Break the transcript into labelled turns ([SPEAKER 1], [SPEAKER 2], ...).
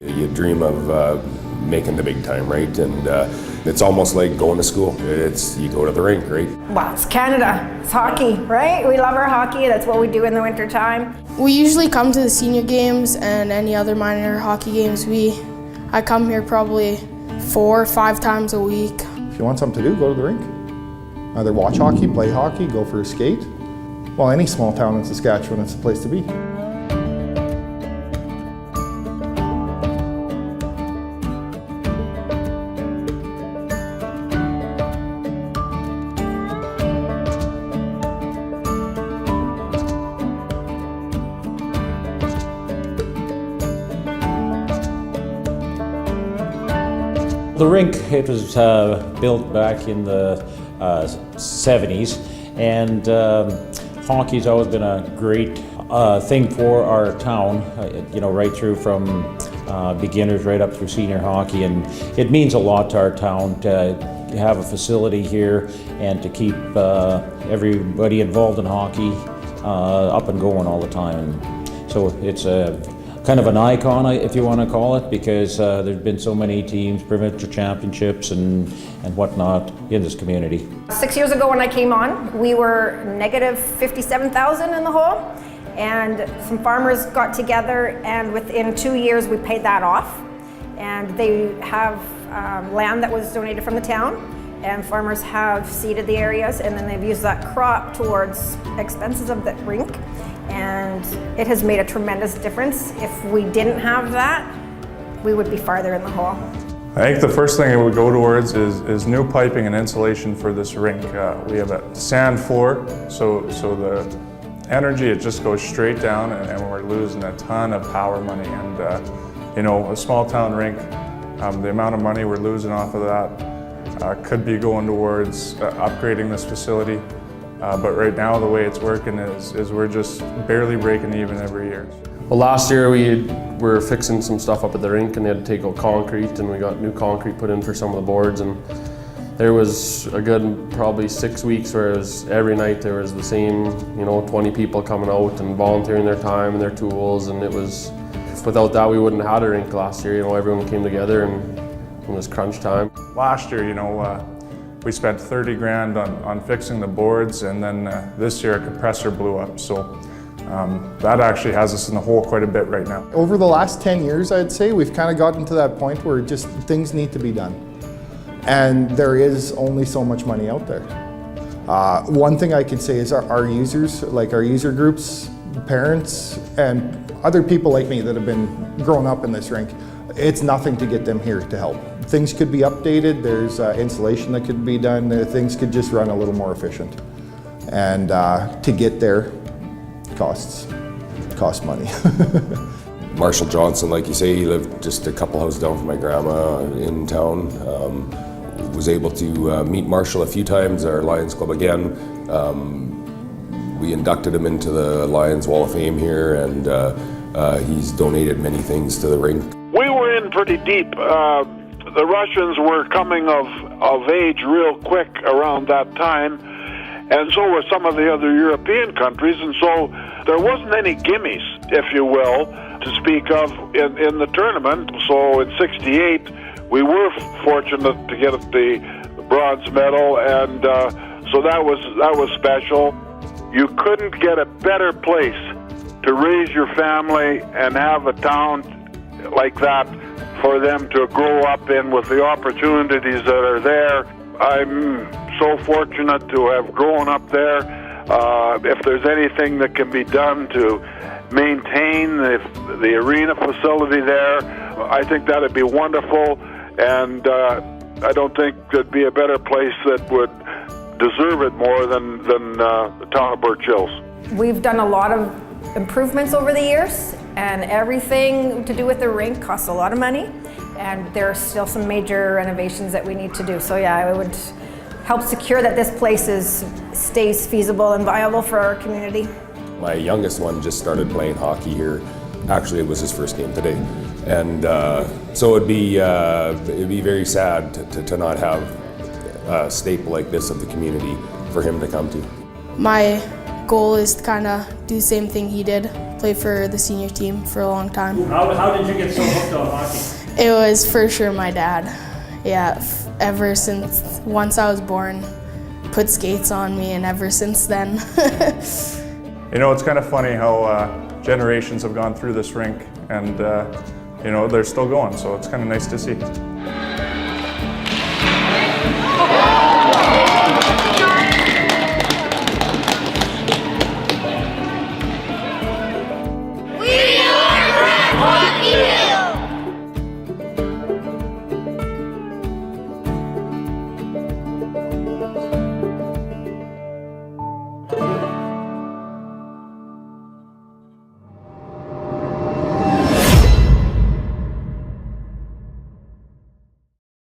[SPEAKER 1] You dream of making the big time, right? And it's almost like going to school. You go to the rink, right?
[SPEAKER 2] Well, it's Canada. It's hockey, right? We love our hockey. That's what we do in the winter time.
[SPEAKER 3] We usually come to the senior games and any other minor hockey games. I come here probably 4 or 5 times a week.
[SPEAKER 4] If you want something to do, go to the rink. Either watch hockey, play hockey, go for a skate. Well, any small town in Saskatchewan, it's a place to be.
[SPEAKER 5] The rink, it was built back in the 70s, and hockey's always been a great thing for our town, right through from beginners right up through senior hockey, and it means a lot to our town to have a facility here and to keep everybody involved in hockey up and going all the time. So it's a kind of an icon, if you want to call it, because there's been so many teams, provincial championships and whatnot in this community.
[SPEAKER 2] 6 years ago when I came on, we were negative 57,000 in the hole, and some farmers got together, and within 2 years we paid that off. And they have land that was donated from the town, and farmers have seeded the areas, and then they've used that crop towards expenses of the rink. And it has made a tremendous difference. If we didn't have that, we would be farther in the hole.
[SPEAKER 6] I think the first thing it would go towards is new piping and insulation for this rink. We have a sand floor, so the energy, it just goes straight down, and we're losing a ton of power money. And a small town rink, the amount of money we're losing off of that could be going towards upgrading this facility. But right now the way it's working is we're just barely breaking even every year.
[SPEAKER 7] Well, last year we were fixing some stuff up at the rink and they had to take out concrete, and we got new concrete put in for some of the boards, and there was a good probably 6 weeks where it was every night there was the same 20 people coming out and volunteering their time and their tools, and it was, without that we wouldn't have had a rink last year. Everyone came together and it was crunch time.
[SPEAKER 6] Last year, we spent 30 grand on fixing the boards, and then this year a compressor blew up. So that actually has us in the hole quite a bit right now.
[SPEAKER 4] Over the last 10 years, I'd say, we've kind of gotten to that point where just things need to be done. And there is only so much money out there. One thing I can say is our users, like our user groups, parents, and other people like me that have been grown up in this rink, it's nothing to get them here to help. Things could be updated, there's insulation that could be done, things could just run a little more efficient. And to get there costs money.
[SPEAKER 1] Marshall Johnston, like you say, he lived just a couple houses down from my grandma in town. Was able to meet Marshall a few times, our Lions Club again. We inducted him into the Lions Wall of Fame here, and he's donated many things to the rink.
[SPEAKER 8] We were in pretty deep. The Russians were coming of age real quick around that time, and so were some of the other European countries, and so there wasn't any gimmies, if you will, to speak of in the tournament. So in '68, we were fortunate to get the bronze medal, and so that was special. You couldn't get a better place to raise your family and have a town like that for them to grow up in with the opportunities that are there. I'm so fortunate to have grown up there. If there's anything that can be done to maintain the arena facility there, I think that'd be wonderful, and I don't think there'd be a better place that would deserve it more than the town of Birch Hills.
[SPEAKER 2] We've done a lot of improvements over the years, and everything to do with the rink costs a lot of money, and there are still some major renovations that we need to do. So yeah, it would help secure that this place stays feasible and viable for our community.
[SPEAKER 1] My youngest one just started playing hockey here. Actually, it was his first game today, and so it'd be very sad to not have a staple like this of the community for him to come to.
[SPEAKER 3] My goal is to kind of do the same thing he did, play for the senior team for a long time.
[SPEAKER 9] How did you get so hooked on hockey?
[SPEAKER 3] It was for sure my dad. Yeah, ever since once I was born, put skates on me, and ever since then.
[SPEAKER 6] You know, it's kind of funny how generations have gone through this rink, and you know, they're still going, so it's kind of nice to see.